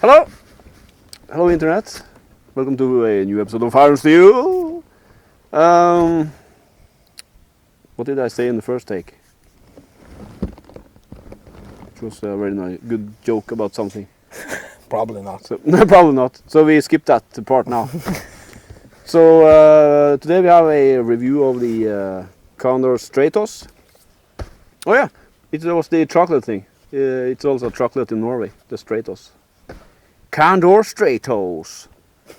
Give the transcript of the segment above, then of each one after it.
Hello! Hello Internet. Welcome to a new episode of Fire Steel. What did I say in the first take? It was a very nice, good joke about something. Probably not. So, no, probably not. So we skip that part now. So today we have a review of the Condor Stratos. Oh yeah, it was the chocolate thing. It's also chocolate in Norway, the Stratos. Condor Stratos.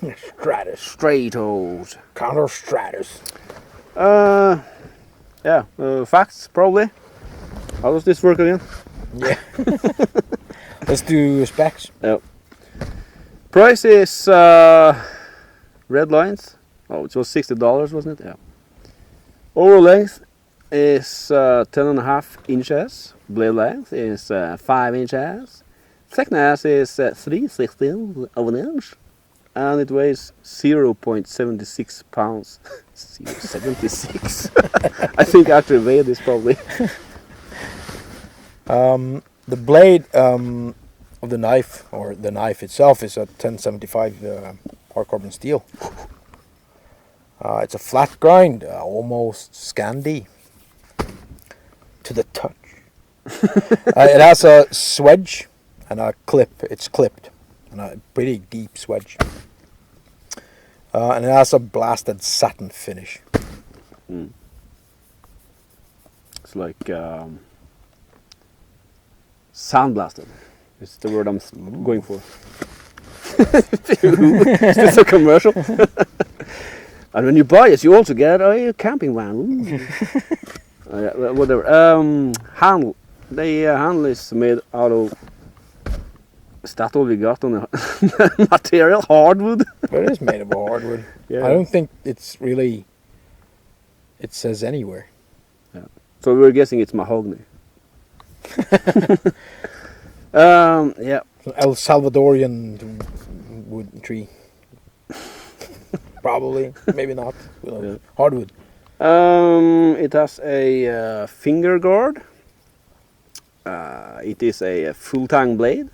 Stratos. Condor Stratos. Facts probably. How does this work again? Yeah. Let's do specs. Yeah. Price is red lines. Oh, it was $60, wasn't it? Yeah. Overall length is 10.5 inches. Blade length is 5 inches. Thickness is 3/16 of an inch. And it weighs 0.76 pounds. 0.76. I think I actually weighed this probably. The blade of the knife, or the knife itself, is a 1075 hard carbon steel. It's a flat grind, almost Scandi to the touch. It has a swedge and a clip. It's clipped, and a pretty deep swedge. And it has a blasted satin finish. Mm. It's like sandblasted. It's the word I'm going for. Is this a commercial? And when you buy it, you also get a camping van. Whatever. Handle. The handle is made out of. Is that all we got on the material? Hardwood? But it is made of hardwood. Yeah. I don't think it's really. It says anywhere. Yeah. So we're guessing it's mahogany. Yeah. El Salvadorian wood tree. Probably, maybe not. Yeah. Hardwood. It has a finger guard. It is a full tang blade.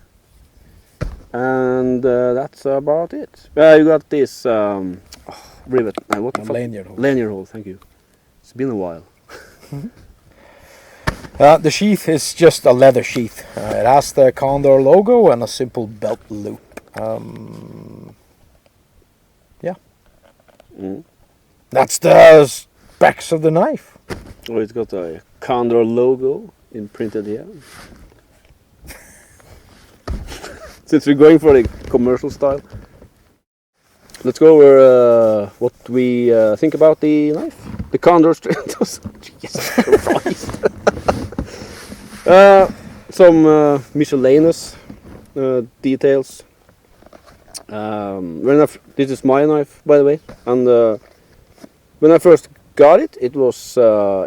And that's about it. You got this rivet. What the fuck? Lanyard hole. Lanyard hole, thank you. It's been a while. The sheath is just a leather sheath. It has the Condor logo and a simple belt loop. Yeah. Mm. That's the specs of the knife. Oh, it's got a Condor logo imprinted here. Since we're going for the commercial style, let's go over what we think about the knife. The Condor Stratos. Jesus Christ. Some miscellaneous details. This is my knife, by the way, and when I first got it, it was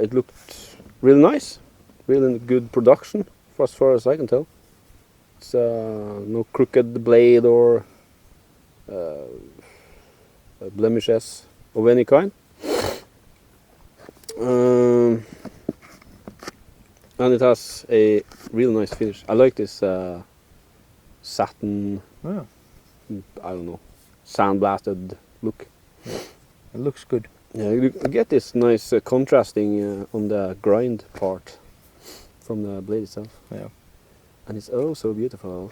it looked really nice, really good production, as far as I can tell. It's no crooked blade or blemishes of any kind. And it has a really nice finish. I like this satin, Yeah. I don't know, sandblasted look. It looks good. Yeah, you get this nice contrasting on the grind part from the blade itself. Yeah. And it's oh so beautiful.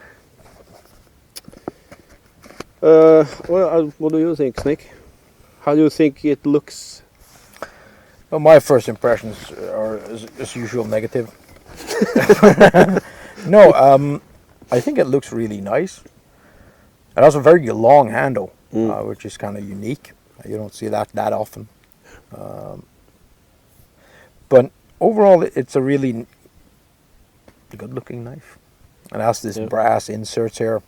What do you think, Snake? How do you think it looks? Well, my first impressions are, as usual, negative. No, I think it looks really nice. It has a very long handle, which is kind of unique. You don't see that often. But overall, it's a really good-looking knife. It has this brass inserts here.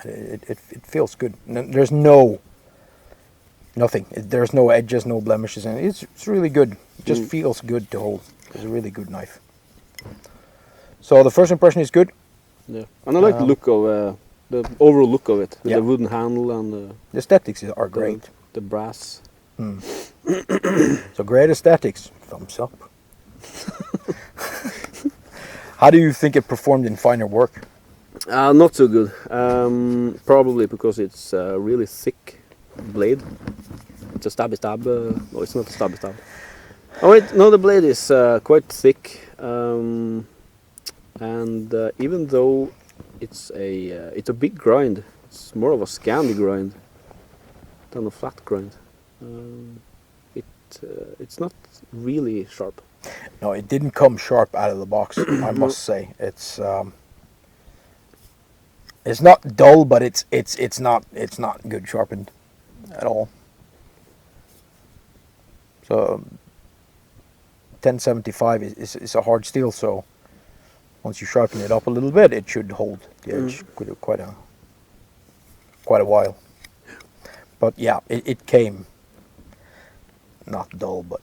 It feels good. There's nothing. There's no edges, no blemishes, and it's really good. It just feels good to hold. It's a really good knife. So the first impression is good. Yeah, and I like the look of the overall look of it, with the wooden handle and the aesthetics are great. The brass. So great aesthetics. Thumbs up. How do you think it performed in finer work? Not so good. Probably because it's a really thick blade. It's a stabby stab. No, it's not a stabby stab. Oh wait, no, the blade is quite thick, and even though it's a big grind, it's more of a Scandi grind than a flat grind. It's not really sharp. No, it didn't come sharp out of the box. I must say, it's not dull, but it's not good sharpened at all. So 1075 is a hard steel, so once you sharpen it up a little bit, it should hold the edge quite a while. But yeah, it came not dull, but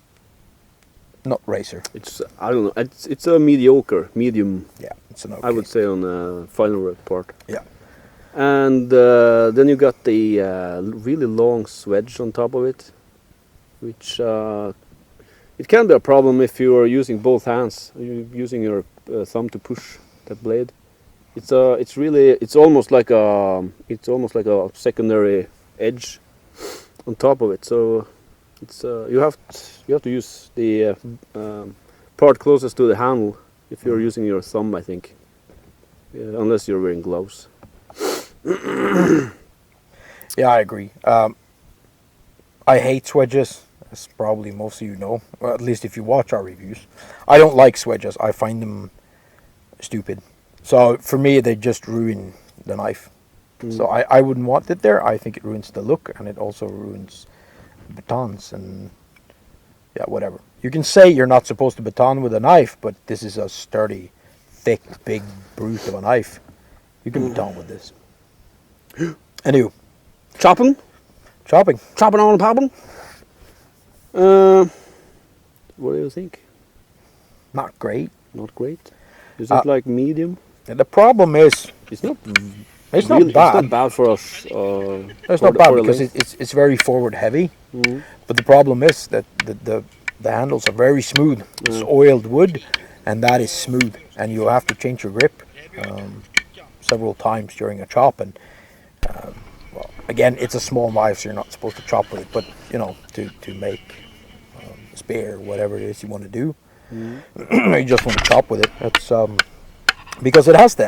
not racer. It's I don't know. It's a medium. Yeah, it's an okay. I would say on the final report. Yeah. And then you got the really long swedge on top of it, which it can be a problem if you are using both hands. You're using your thumb to push that blade. It's almost like a secondary edge on top of it. So it's you have to use the part closest to the handle if you're using your thumb, I think, unless you're wearing gloves. Yeah, I agree. I hate swedges, as probably most of you know, or at least if you watch our reviews. I don't like swedges. I find them stupid. So for me, they just ruin the knife. So I wouldn't want it there. I think it ruins the look, and it also ruins batons and yeah, whatever. You can say you're not supposed to baton with a knife, but this is a sturdy, thick, big brute of a knife. You can baton with this. Anywho, Chopping on popping. What do you think? not great. Not great. Is it like medium? And the problem is, It's not. it's really, not bad. It's not bad for us. It's not bad because it's very forward heavy. But the problem is that the handles are very smooth. It's oiled wood, and that is smooth. And you have to change your grip several times during a chop. And well, again, it's a small knife, so you're not supposed to chop with it. But you know, to make a spear, whatever it is you want to do, you just want to chop with it. It's because it has the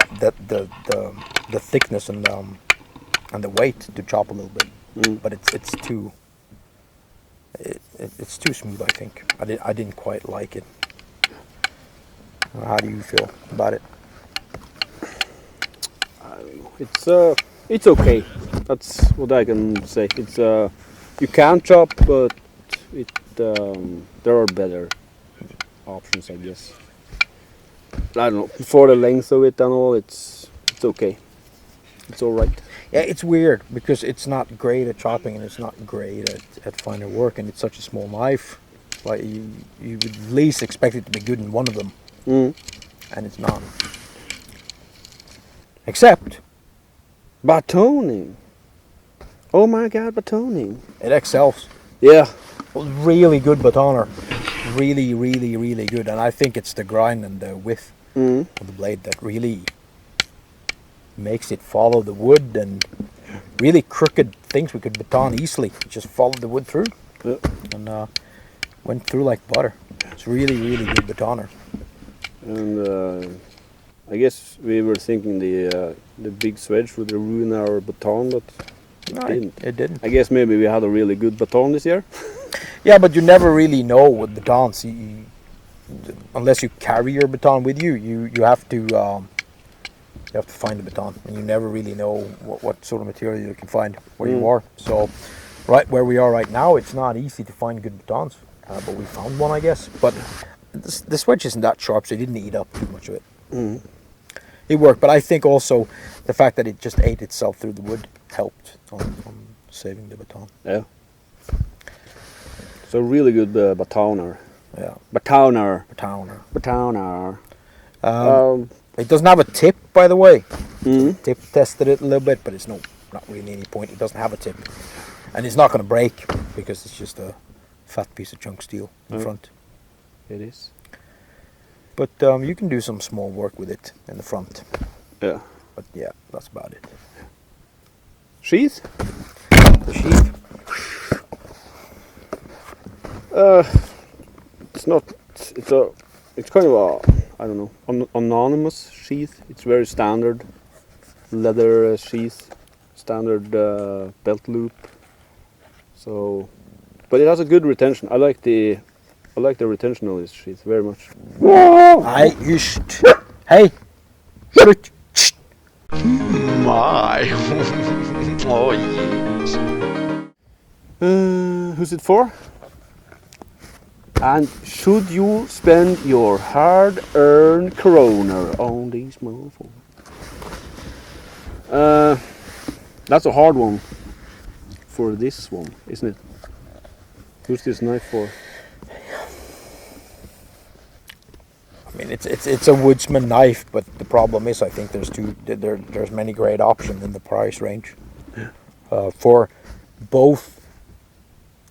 thickness and the weight to chop a little bit, but it's too smooth. I think I didn't quite like it. How do you feel about it? I don't know. It's okay. That's what I can say. It's you can chop, but there are better options, I guess. I don't know. For the length of it and all, it's okay. It's all right. Yeah, it's weird because it's not great at chopping and it's not great at finer work, and it's such a small knife. Like you would at least expect it to be good in one of them, and it's not. Except batoning. Oh my God, batoning. it excels. Yeah. Really good batoner. Really, really, really good. And I think it's the grind and the width of the blade that really makes it follow the wood, and really crooked things we could baton easily. Just followed the wood through and went through like butter. It's really, really good batoner. And I guess we were thinking the big swedge would ruin our baton, but It didn't. I guess maybe we had a really good baton this year. Yeah, but you never really know with batons. Unless you carry your baton with you, you have to find the baton, and you never really know what sort of material you can find where you are. So, right where we are right now, it's not easy to find good batons, but we found one, I guess. But the swedge isn't that sharp, so it didn't eat up too much of it. It worked, but I think also the fact that it just ate itself through the wood helped on saving the baton. Yeah. So really good batoner. Yeah. Batoner. It doesn't have a tip, by the way. Tip tested it a little bit, but it's not really any point. It doesn't have a tip, and it's not going to break because it's just a fat piece of chunk steel in front. It is. But you can do some small work with it in the front. Yeah. But yeah, that's about it. Sheath? The sheath. It's not. It's kind of a. I don't know. Anonymous sheath. It's very standard. Leather sheath, standard belt loop. So, but it has a good retention. I like the retention of this sheath very much. You should. Hey. Shoot. My. Oh, yes. Who's it for? And should you spend your hard-earned kroner on these motherfuckers? That's a hard one for this one, isn't it? Who's this knife for? I mean, it's a woodsman knife, but the problem is, I think there's many great options in the price range for both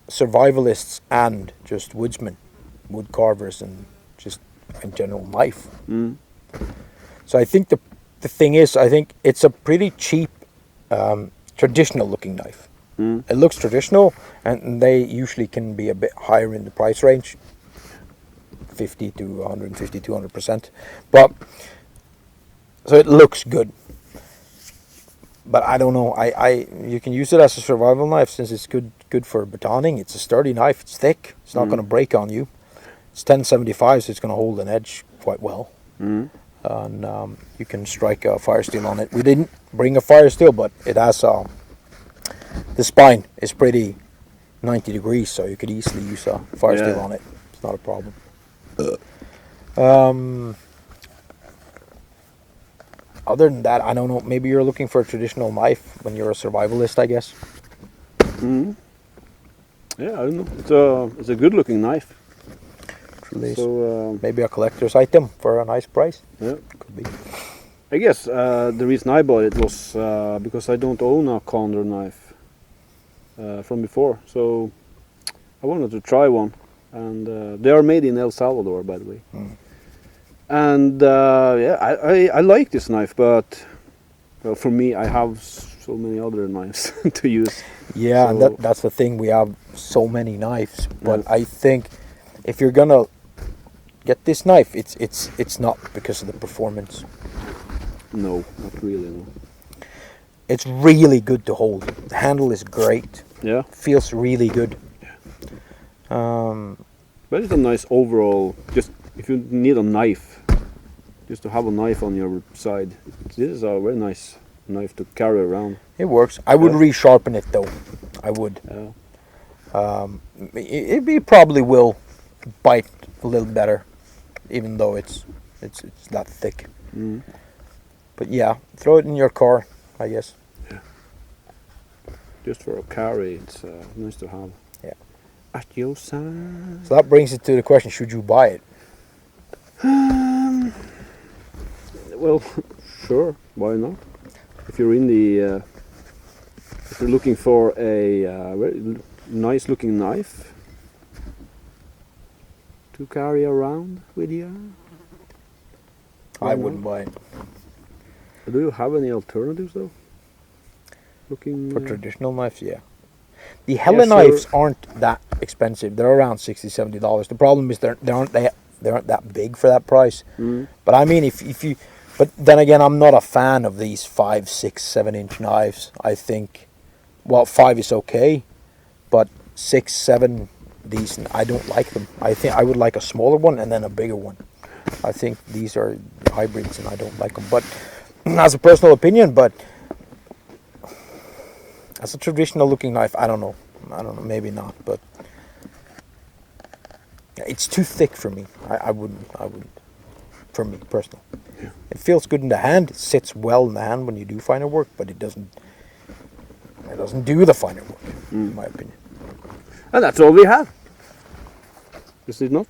survivalists and just woodsmen, wood carvers, and just in general knife. So I think the thing is, I think it's a pretty cheap, traditional looking knife. It looks traditional, and they usually can be a bit higher in the price range. 50 to 150, 200%. But so it looks good. But I don't know. You can use it as a survival knife since it's good for batoning. It's a sturdy knife. It's thick. It's not going to break on you. It's 1075, so it's going to hold an edge quite well. And you can strike a fire steel on it. We didn't bring a fire steel, but it has the spine is pretty 90 degrees, so you could easily use a fire steel on it. It's not a problem. Other than that, I don't know. Maybe you're looking for a traditional knife when you're a survivalist, I guess. Yeah, I don't know. It's a good-looking knife. So maybe a collector's item for a nice price. Yeah, could be. I guess the reason I bought it was because I don't own a Condor knife from before, so I wanted to try one. And they are made in El Salvador, by the way. And yeah, I like this knife, but well, for me, I have so many other knives to use. Yeah, so, and that's the thing. We have so many knives, but I think if you're gonna get this knife, it's not because of the performance. No, not really. No. It's really good to hold. The handle is great. Yeah, feels really good. But it's a nice overall. Just if you need a knife, just to have a knife on your side, this is a very nice knife to carry around. It works. I would resharpen it though. I would. It probably will bite a little better, even though it's that thick. But yeah, throw it in your car, I guess. Yeah. Just for a carry, it's nice to have. Yeah. At your side. So that brings it to the question: should you buy it? Well, sure. Why not? If you're in the, if you're looking for a very nice-looking knife to carry around with you, I wouldn't buy it. Do you have any alternatives though? Looking for traditional knives, yeah. The Hella knives aren't that expensive. They're around $60-70. The problem is they aren't that big for that price. But I mean, if you, but then again, I'm not a fan of these 5, 6, 7 inch knives. I think, well, 5 is okay, but 6, 7, decent. I don't like them. I think I would like a smaller one and then a bigger one. I think these are hybrids and I don't like them. But as a personal opinion, but as a traditional looking knife, I don't know, maybe not, but it's too thick for me. I wouldn't, for me, personal. Yeah. It feels good in the hand, it sits well in the hand when you do finer work, but it doesn't do the finer work, in my opinion. And that's all we have. Is it not?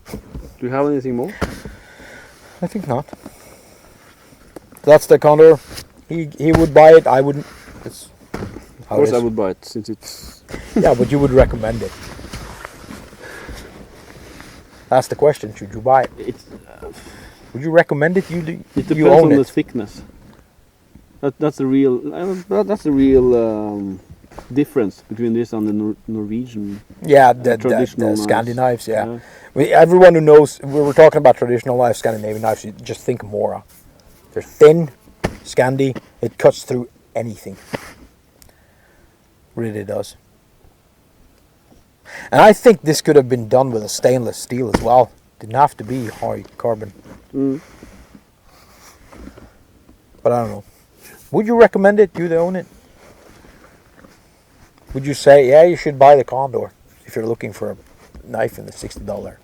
Do you have anything more? I think not. That's the Condor. He would buy it. I wouldn't. Of course, I would buy it since it's. Yeah, but you would recommend it. That's the question. Should you buy it? Would you recommend it? You It you depends own on it. the thickness. That's the real difference between this and the Norwegian. Yeah, the traditional Scandi knives. knives. Yeah, everyone who knows we were talking about traditional knives, Scandinavian knives. You just think Mora. They're thin, Scandi. It cuts through anything. Really does. And I think this could have been done with a stainless steel as well. Didn't have to be high carbon. Mm. But I don't know. Would you recommend it? You that own it? Would you say, yeah, you should buy the Condor if you're looking for a knife in the $60?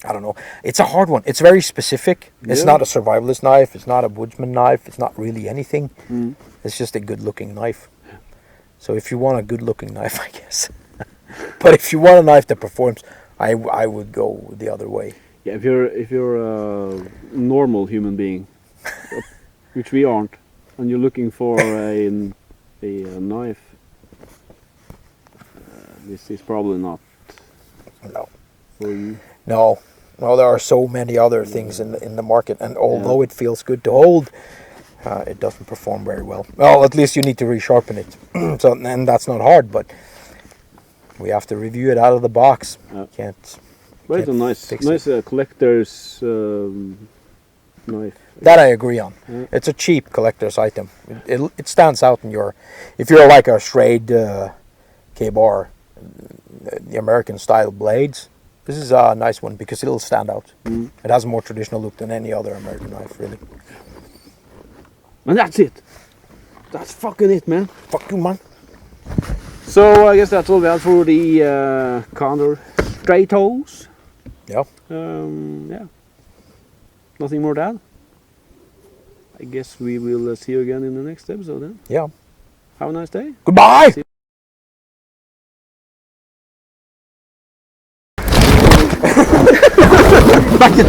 I don't know. It's a hard one. It's very specific. It's Yeah. not a survivalist knife. It's not a woodsman knife. It's not really anything. Mm. It's just a good-looking knife. So if you want a good-looking knife, I guess. But if you want a knife that performs, I would go the other way. Yeah, if you're a normal human being, which we aren't, and you're looking for a knife, this is probably not No. for you. No. No, there are so many other things in the market, and although it feels good to hold, it doesn't perform very well. Well, at least you need to resharpen it. So, and that's not hard, but we have to review it out of the box. Can't. But it's a Can't fix nice collector's knife. That I agree on. Yeah. It's a cheap collector's item. It stands out in your, if you're like a Schrade K-bar, the American style blades. This is a nice one because it'll stand out. Mm. It has a more traditional look than any other American knife, really. And that's it. That's fucking it, man. Fuck you, man. So I guess that's all we have for the Condor Stratos. Yeah. Yeah. Nothing more to add. I guess we will see you again in the next episode then. Yeah. Have a nice day. Goodbye. See- Back to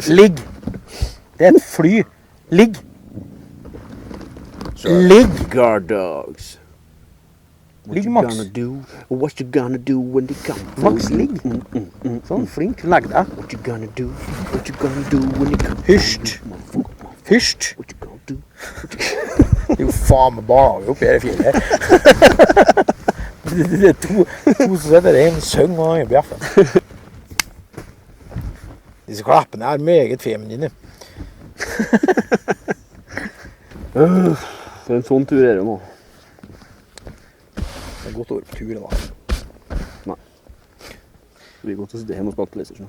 Ligg. Det är ett fly. Ligg. Ligg. Guard dogs. What Ligg, you Max. gonna do? What you gonna do when they come for Max, you? ligg. Sån flink lagda. What you gonna do? What you gonna do when they come Hysj. Hysj. What you gonna do? Det er jo faen meg bare oppi her i fjellet. Det er to som setter en søng og en bjeffe. Disse klappene er meget feminine. Det er en sånn tur er det nå. Det er godt ord på turen da. Vi går til å sitte hjemme og spille PlayStation.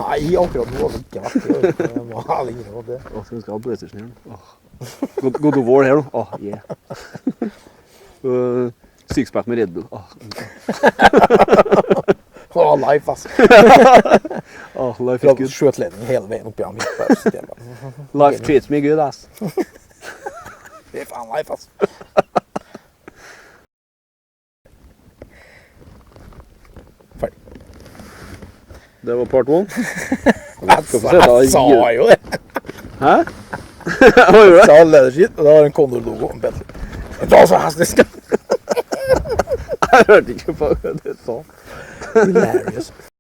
Nei, akkurat nå har det ikke vært det. Jeg må ha lenger på det. Åh, skal vi skal ha PlayStation her nå? God of War her nå? Åh, yeah. Sixpack med Red Bull. Life, ass. Life is good. Skjøtledning hele veien opp i han midt på systemet. Life treats me good, ass. Det er faen life, ass. Ferdig. Det var part 1. Jeg sa jo det. Hæ? Hva gjorde Jeg du? sa lederskitt, og da har en Condor-logo om Bentley. Det var så hestisk. Jeg hørte ikke på hva du sa. Hilarious.